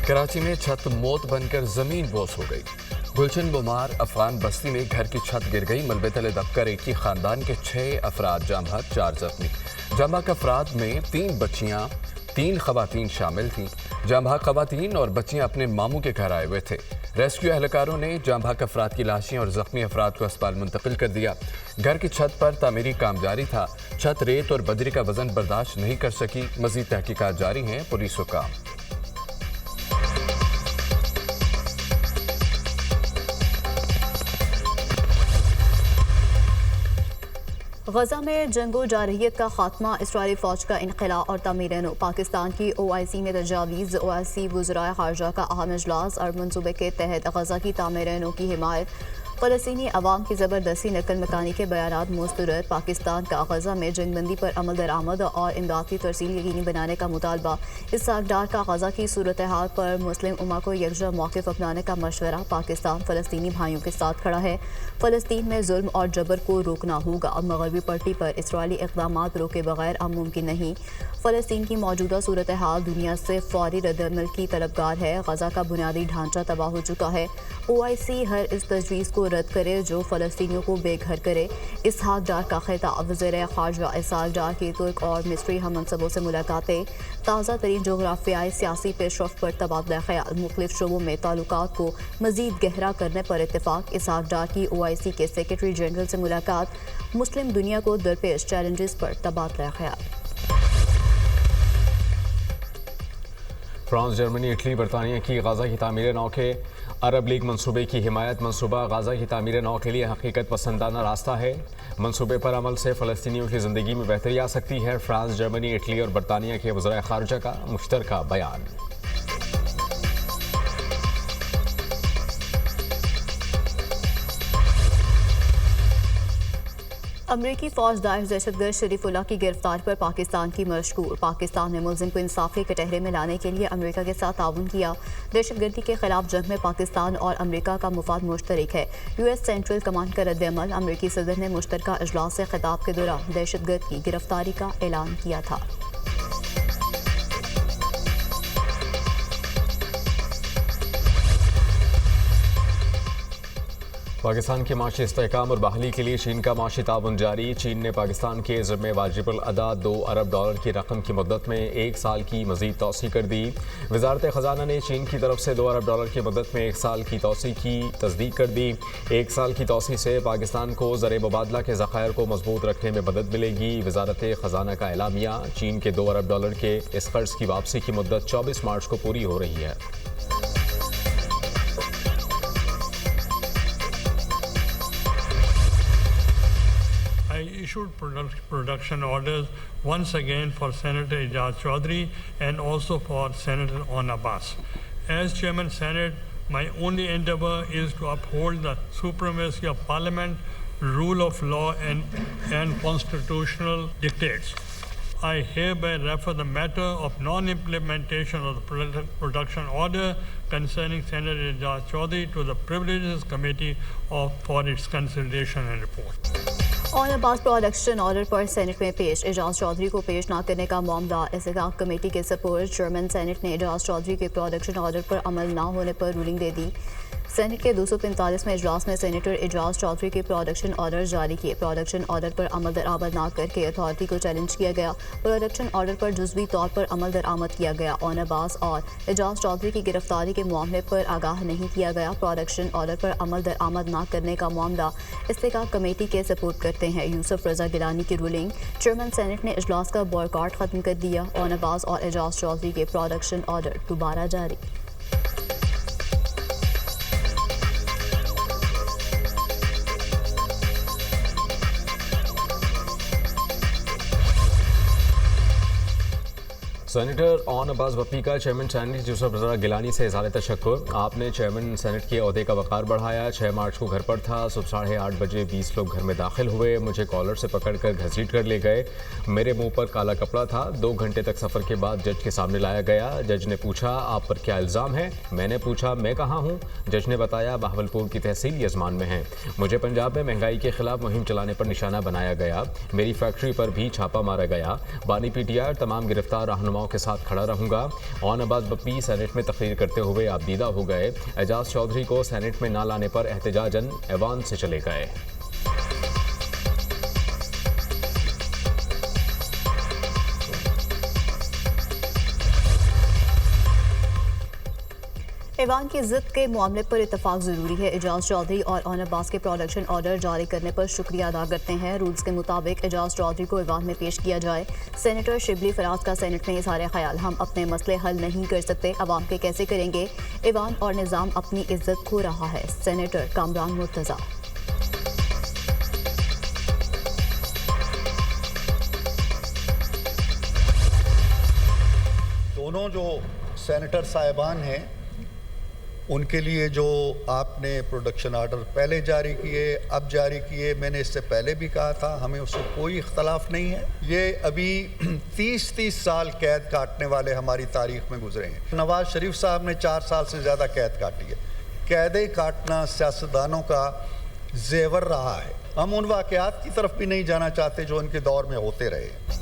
कराची में छत मौत बनकर जमीन बोस हो गई। गुलशन बुमार अफगान बस्ती में घर की छत गिर गई। मलबे तले दबकर एक ही खानदान के 6 अफराद जाम बहक, 4 जख्मी। जाम बहक अफराद में 3 बच्चियां, 3 खवातीन शामिल थीं। जाम बहक खवातीन और बच्चियां अपने मामू के घर आए हुए थे। रेस्क्यू एहलकारों ने जाम बहक अफराद की लाशें और जख्मी अफराद को अस्पताल मुंतकिल कर दिया। घर की छत पर तामीरी काम जारी था। छत रेत और बजरी का वजन बर्दाश्त नहीं कर सकी। मजीद तहकीकात जारी हैं। पुलिस का गजा में जंगो जारहियत का खात्मा, इसराइली फौज का इनखला और तामीर नो। पाकिस्तान की OIC में तजावीज़। OIC वज़राए ख़ारजा का अहम इजलास और मनसूबे के तहत गजा की तामीर नो की हिमायत। फ़लस्तीनी अवाम की ज़बरदस्ती नकल मकानी के बयानात मुस्तरद। पाकिस्तान का गजा में जंगबंदी पर अमल दरामद और इमदाद की तरसील यकीनी बनाने का मुतालबा। इसहाक डार का गजा की सूरत हाल पर मुस्लिम उम्मा को यकजा मौक़िफ़ अपनाने का मशवरा। पाकिस्तान फ़लस्तीनी भाइयों के साथ खड़ा है। फ़लस्तीन में जुल्म और जबर को रोकना होगा और मगरबी पट्टी पर इसराइली इक़दामात रोके बगैर अब मुमकिन नहीं। फ़लस्तीन की मौजूदा सूरत हाल दुनिया से फौरी रद्दअमल की तलबगार है। गजा का बुनियादी ढांचा तबाह हो चुका है। OIC हर इस तजवीज़ को रद्द करे जो फ़लस्तीनियों को बेघर करे। इसहाक डार का खिताब। वज़ीर ख़ारजा इसहाक डार की तुर्क और मिस्री हम मनसबों से मुलाकातें। ताज़ा तरीन जोग्राफियाई सियासी पेशरफ्त पर तबादला ख्याल। मुख्तलिफ शोबों में ताल्लुकात को मज़ीद गहरा करने पर इत्तेफाक। इसहाक डार की OIC के सेक्रेटरी जनरल से मुलाकात। मुस्लिम दुनिया को दरपेश चैलेंजेस पर तबादला ख्याल। फ्रांस, जर्मनी, इटली, बरतानिया की गाज़ा की तामीर नौ के अरब लीग मंसूबे की हिमायत। मंसूबा गाज़ा की तामीर नौ के लिए हकीकत पसंदाना रास्ता है। मंसूबे पर अमल से फ़लस्तीनियों की ज़िंदगी में बेहतरी आ सकती है। फ्रांस, जर्मनी, इटली और बरतानिया के वज़राए ख़ारजा का मुश्तरका बयान। अमरीकी फौज दाइश दहशतगर्द शरीफुल्लाह की गिरफ्तार पर पाकिस्तान की मशकूर। पाकिस्तान ने मुलजिम को इंसाफ के कटहरे में लाने के लिए अमेरिका के साथ ताउन किया। दहशतगर्दी के खिलाफ जंग में पाकिस्तान और अमेरिका का मुफाद मुश्तरक है। US सेंट्रल कमांड का रद्दअमल। अमेरिकी सदर ने मुश्तरका इजलास से खिताब के दौरान दहशतगर्द की गिरफ्तारी का ऐलान किया था। पाकिस्तान के माशी इस्तेहकाम और बहाली के लिए चीन का माशी ताउन जारी। चीन ने पाकिस्तान के ज़िम्मे वाजिबुल अदा $2 अरब की रकम की मुद्दत में 1 साल की मज़ीद तोसी कर दी। वज़ारत ख़जाना ने चीन की तरफ से $2 अरब की मुद्दत में 1 साल की तोसी की तस्दीक कर दी। 1 साल की तोसी से पाकिस्तान को ज़र मुबादला के ज़खायर को मजबूत रखने में मदद मिलेगी। वज़ारत ख़जाना का एलामिया। चीन के $2 अरब के इस कर्ज की वापसी की मुद्दत 24 मार्च को पूरी हो रही है। Issued production orders once again for Senator Ijaz Chaudhry and also for Senator On Abbas. As Chairman Senate, my only endeavor is to uphold the supremacy of Parliament, rule of law and constitutional dictates. I hereby refer the matter of non-implementation of the production order concerning Senator Ijaz Chaudhry to the Privileges Committee for its consideration and report. On Abbas production order पर senate में पेश। एजाज चौधरी को पेश न करने का मामला इस्तेकाम committee के सपोर्ट। चेयरमैन सेनेट ने एजाज चौधरी के प्रोडक्शन ऑर्डर पर अमल न होने पर रूलिंग दे दी। सेनेट के 245वें इजलास में सेनेटर एजाज चौधरी के प्रोडक्शन ऑर्डर जारी किए। प्रोडक्शन ऑर्डर पर अमल दरामद न करके अथॉरिटी को चैलेंज किया गया। प्रोडक्शन ऑर्डर पर जुज़वी तौर पर अमल दरामद किया गया। ऑन अब्बास और एजाज चौधरी की गिरफ्तारी के मामले पर आगाह नहीं किया गया। प्रोडक्शन ऑर्डर पर अमल दरामद न करने का मामला इस्तेकाम कमेटी के सपोर्ट करते हैं। यूसुफ रजा गिलानी की रूलिंग। चेयरमैन सेनेट ने इजलास का बॉयकॉट खत्म कर दिया। ऑन अब्बास और एजाज चौधरी के प्रोडक्शन ऑर्डर दोबारा जारी। सेनेटर ऑन अब्बास बप्पी का चेयरमैन सेनेट यूसुफ रजा गिलानी से इज़हार तशक्कुर। आपने चेयरमैन सेनेट के ओहदे का वक़ार बढ़ाया। 6 मार्च को घर पर था। सुबह 8:30 बजे 20 लोग घर में दाखिल हुए। मुझे कॉलर से पकड़कर घसीट कर ले गए। मेरे मुंह पर काला कपड़ा था। 2 घंटे तक सफ़र के बाद जज के सामने लाया गया। जज ने पूछा, आप पर क्या इल्ज़ाम है? मैंने पूछा, मैं कहाँ हूँ? जज ने बताया, बहावलपुर की तहसील यजमान में है। मुझे पंजाब में महंगाई के खिलाफ मुहिम चलाने पर निशाना बनाया गया। मेरी फैक्ट्री पर भी छापा मारा गया। बानी PTR तमाम गिरफ्तार रहनुमा रहनुमाओं के साथ खड़ा रहूंगा। ऑन अब्बास बप्पी सेनेट में तकरीर करते हुए आपदीदा हो गए। एजाज चौधरी को सेनेट में न लाने पर एहतजाजन ऐवान से चले गए। ऐवान की जिद के मामले पर इत्तफाक जरूरी है। एजाज चौधरी और ऑन अब्बास के प्रोडक्शन ऑर्डर जारी करने पर शुक्रिया अदा करते हैं। रूल्स के मुताबिक एजाज चौधरी को ऐवान में पेश किया जाए। सेनेटर शिबली फराज का सेनेट में इज़हार ख्याल, हम अपने मसले हल नहीं कर सकते, अवाम के कैसे करेंगे। ऐवान और निज़ाम अपनी इज्जत खो रहा है। सेनेटर कामरान मुर्तज़ा। दोनों जो सेनेटर साहिबान हैं उनके लिए जो आपने प्रोडक्शन आर्डर पहले जारी किए, अब जारी किए, मैंने इससे पहले भी कहा था, हमें उससे कोई इख्तलाफ नहीं है। ये अभी 30 साल कैद काटने वाले हमारी तारीख में गुजरे हैं। नवाज शरीफ साहब ने 4 साल से ज़्यादा कैद काटी है। कैदे काटना सियासतदानों का जेवर रहा है। हम उन वाक़यात की तरफ भी नहीं जाना चाहते जो उनके दौर में होते रहे।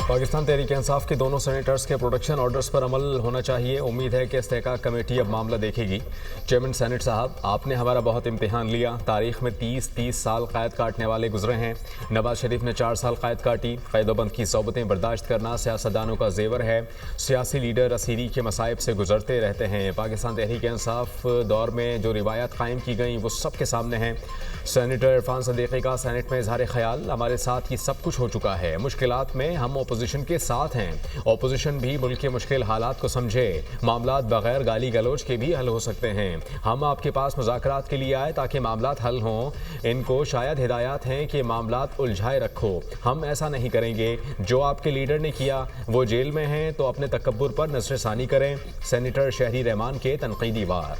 पाकिस्तान तहरीक इंसाफ के दोनों सेनेटर्स के प्रोडक्शन ऑर्डर्स पर अमल होना चाहिए। उम्मीद है कि इस्तेहकाक कमेटी अब मामला देखेगी। चेयरमैन सेनेट साहब, आपने हमारा बहुत इम्तिहान लिया। तारीख में 30 साल कैद काटने वाले गुजरे हैं। नवाज शरीफ ने 4 साल कैद काटी। कैदोबंद की सोबतें बर्दाश्त करना सियासतदानों का जेवर है। सियासी लीडर असीरी के मसाइब से गुजरते रहते हैं। पाकिस्तान तहरीक इंसाफ दौर में जो रिवायत कायम की गई वो सबके सामने हैं। सेनेटर इरफान सदीकी का सेनेट में इजहार ख्याल, हमारे साथ ये सब कुछ हो चुका है। मुश्किलात में हम अपोजिशन के साथ हैं। अपोजिशन भी मुल्क के मुश्किल हालात को समझे। मामलात बगैर गाली गलोच के भी हल हो सकते हैं। हम आपके पास मुज़ाकरात के लिए आए ताकि मामलात हल हों। इनको शायद हिदायत हैं कि मामलात उलझाए रखो। हम ऐसा नहीं करेंगे। जो आपके लीडर ने किया वो जेल में हैं तो अपने तकब्बुर पर नज़रसानी करें। सेनेटर शहरी रहमान के तनकीदी वार।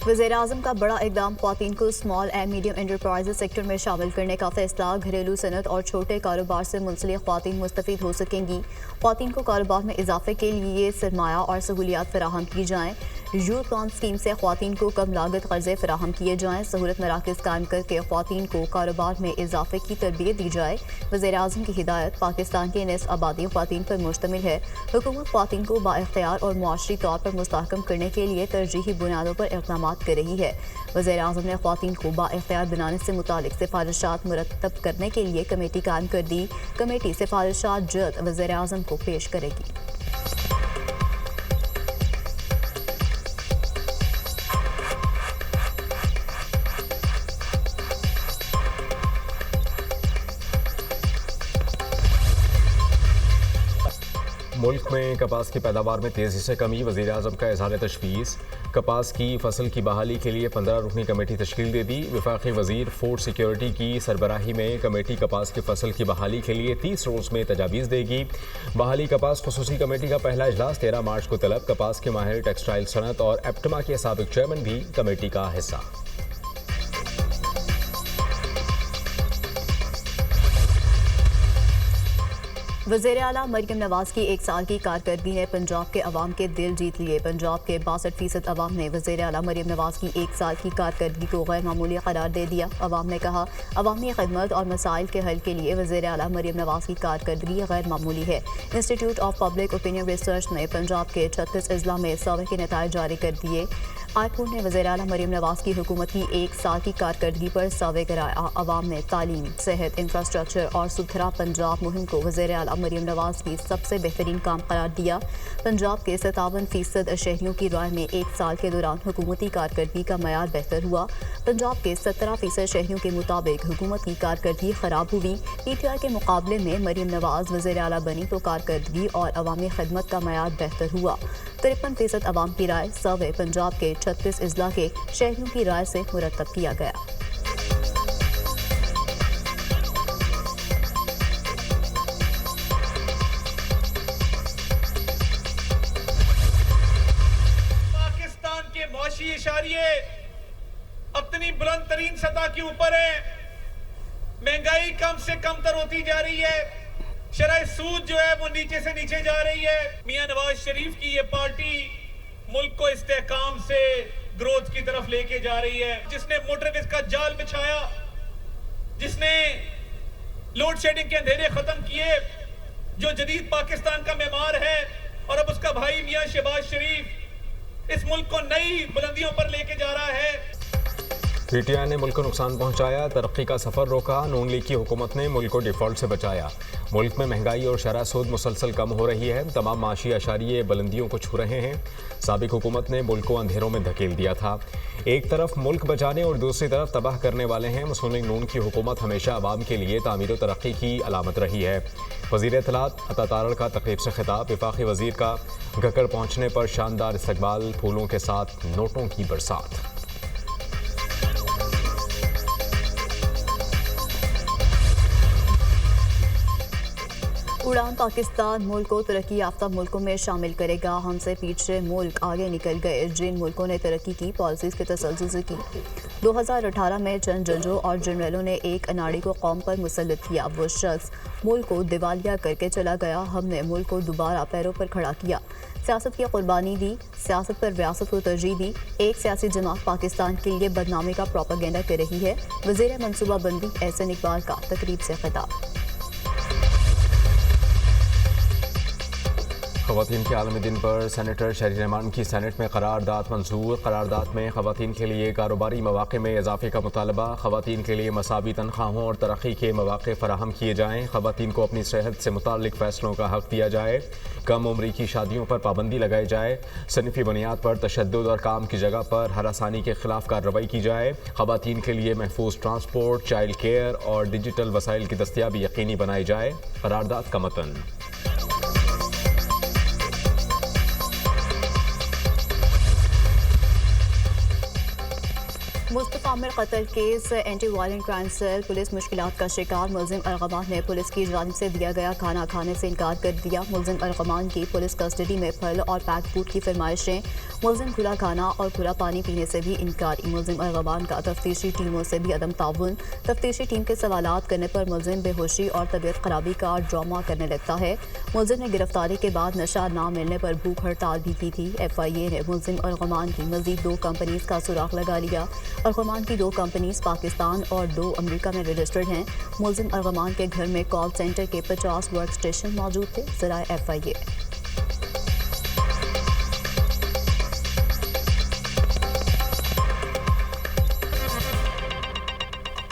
वज़ीर-ए-आज़म का बड़ा इक़दाम, ख़वातीन को small and medium enterprises sector में शामिल करने का फैसला। घरेलू सनत और छोटे कारोबार से मुंसलिक ख़वातीन मुस्तफ़ीद हो सकेंगी। ख़वातीन को कारोबार में इजाफे के लिए सरमाया और सहूलियात फराहम की जाएँ। यूथ लॉन स्कीम से ख़वातीन को कम लागत कर्जे फराहम किए जाएँ। सहूलत मराकज़ कायम करके ख़वातीन को कारोबार में इजाफे की तरबियत दी जाए। वज़ीर-ए-आज़म की हिदायत पाकिस्तान की निस्फ़ आबादी ख़वातीन पर मुश्तमिल है। हुकूमत ख़वातीन को बाइख्तियार और मुआशरी तौर पर मुस्तहकम करने के लिए तरजीही बुनियादों पर इक़दाम कर रही है। वज़ीर-ए-आज़म ने ख़वातीन को बाइख्तियार बनाने से मुतालिक सिफारिशात मुरतब करने के लिए कमेटी कायम कर दी। कमेटी सिफारिशात जल्द वज़ीर-ए-आज़म को पेश करेगी। मुल्क में कपास की पैदावार में तेज़ी से कमी, वज़ीर-ए-आज़म का इज़हार तशवीश। कपास की फसल की बहाली के लिए 15 रुकनी कमेटी तश्कील दे दी। वफाकी वज़ीर फूड सिक्योरिटी की सरबराही में कमेटी कपास की फसल की बहाली के लिए 30 रोज़ में तजावीज़ देगी। बहाली कपास खुसूसी कमेटी का पहला इजलास 13 मार्च को तलब। कपास के माहिर टेक्सटाइल सनत और एप्टमा के साबिक चेयरमैन भी कमेटी का हिस्सा। वज़ीर आला मरियम नवाज की 1 साल की कारकर्दगी ने पंजाब के अवाम के दिल जीत लिए। पंजाब के 62% अवाम ने वज़ीर आला मरियम नवाज की 1 साल की कारकर्दगी को गैर मामूली करार दे दिया। अवाम ने कहा, अवामी खिदमत और मसाइल के हल के लिए वज़ीर आला मरियम नवाज की कारकर्दगी गैर मामूली है। Institute of public opinion research ने पंजाब के 36 अजला में सर्वे के नताइज जारी कर दिए। आईपूर ने वज़ीर आला मरियम नवाज की हुकूमत की 1 साल की कारकर्दगी पर सर्वे कराया। अवाम ने तालीम, सेहत, इंफ्रास्ट्रक्चर और सुथरा पंजाब मुहिम को वज़ीर आला मरियम नवाज की सबसे बेहतरीन काम करार दिया। पंजाब के 57% शहरियों की राय में 1 साल के दौरान हुकूमती कारकर्दगी का मयार बेहतर हुआ। पंजाब के 17% शहरियों के मुताबिक हुकूमत की कारकर्दगी खराब हुई। PTI के मुकाबले में मरियम नवाज वज़ीर आला बनी तो कारकर्दगी और अवामी खिदमत का मयार बेहतर हुआ। 53% अवाम की राय। सर्वे पंजाब के 36 अजला के शहरियों की राय से मुरतब किया गया। पाकिस्तान के मौशी इशारिये अपनी बुलंद तरीन सतह के ऊपर है। महंगाई कम से कम तर होती जा रही है। शरह सूद जो है वो नीचे से नीचे जा रही है। मियां नवाज शरीफ की ये पार्टी मुल्क को इस्तेहकाम से ग्रोथ की तरफ तरफ लेके जा रही है, जिसने मोटरवेज का जाल बिछाया, जिसने लोड शेडिंग के अंधेरे खत्म किए, जो जदीद पाकिस्तान का मेमार है, और अब उसका भाई मियां शहबाज शरीफ इस मुल्क को नई बुलंदियों पर लेके जा रहा है। पीटीआई ने मुल्क को नुकसान पहुंचाया, तरक्की का सफर रोका। नून लीग की हुकूमत ने मुल्क को डिफॉल्ट से बचाया। मुल्क में महंगाई और शरह सूद मुसलसल कम हो रही है। तमाम माशी अशारिये बुलंदियों को छू रहे हैं। साबिक हुकूमत ने मुल्क को अंधेरों में धकेल दिया था। एक तरफ मुल्क बचाने और दूसरी तरफ तबाह करने वाले हैं। मुस्लिम नून की हुकूमत हमेशा आवाम के लिए तामीर और तरक्की की अलामत रही है। वज़ीर इत्तलात अता तारड़ का तकरीब से खिताब। वफाकी वज़ीर का गकर पहुँचने पर शानदार इस्तकबाल, फूलों के साथ नोटों की बरसात। उड़ान पाकिस्तान मुल्क को तरक्की याफ्ता मुल्कों में शामिल करेगा। हमसे पीछे मुल्क आगे निकल गए। जिन मुल्कों ने तरक्की की पॉलिसीज़ के तसल्सल से की। 2018 में चंद जजों और जनरलों ने एक अनाड़ी को कौम पर मुसल्लत किया। वो शख्स मुल्क को दिवालिया करके चला गया। हमने मुल्क को दोबारा पैरों पर खड़ा किया। सियासत की कुर्बानी दी, सियासत पर रियासत को तरजीह दी। एक सियासी जमात पाकिस्तान के लिए बदनामी का प्रोपेगेंडा कर रही है। वज़ीर मनसूबाबंदी एहसन इकबाल का तकरीब से खिताब। ख़वातीन के आलमी दिन पर सेनेटर शहरी रहमान की सेनेट में करारदाद मंजूर। करारदाद में ख़वातीन के लिए कारोबारी मौक़े में इजाफे का मुतालबा। ख़वातीन के लिए मसावी तनख्वाहों और तरक्की के मौक़े फराहम किए जाएँ। ख़वातीन को अपनी सेहत से मुताल्लिक फ़ैसलों का हक़ दिया जाए। कम उम्री की शादियों पर पाबंदी लगाई जाए। सनफ़ी बुनियाद पर तशद्दुद और काम की जगह पर हरासानी के खिलाफ कार्रवाई की जाए। ख़वातीन के लिए महफूज ट्रांसपोर्ट, चाइल्ड केयर और डिजिटल वसाइल की दस्तियाबी यकीनी बनाई जाए। करारदाद का मतन। मुस्तफ़ा आमिर कत्ल case anti violent crime cell police मुश्किलात का शिकार। मुलजिम अलगमान ने पुलिस की जानिब से दिया गया खाना खाने से इनकार कर दिया। मुलजिम अलगमान की पुलिस कस्टडी में फल और पैक फूड की फरमाइशें। मुलजिम खुला खाना और खुला पानी पीने से भी इनकार। मुलजिम अलगमान का तफ्तीशी टीमों से भी अदम ताउन। तफ्तीशी टीम के सवालात करने पर मुलजिम बेहोशी और तबीयत खराबी का ड्रामा करने लगता है। मुलजिम ने गिरफ्तारी के बाद नशा ना मिलने पर भूख हड़ताल भी की थी। FIA ने मुलजिम अलगमान की मजीद 2 कंपनीज का सुराग लगा लिया। अलगमान की 2 कंपनीज पाकिस्तान और 2 अमेरिका में रजिस्टर्ड हैं। मुलजिम अलगमान के घर में कॉल सेंटर के 50 वर्क स्टेशन मौजूद थे। ज़राए FIA।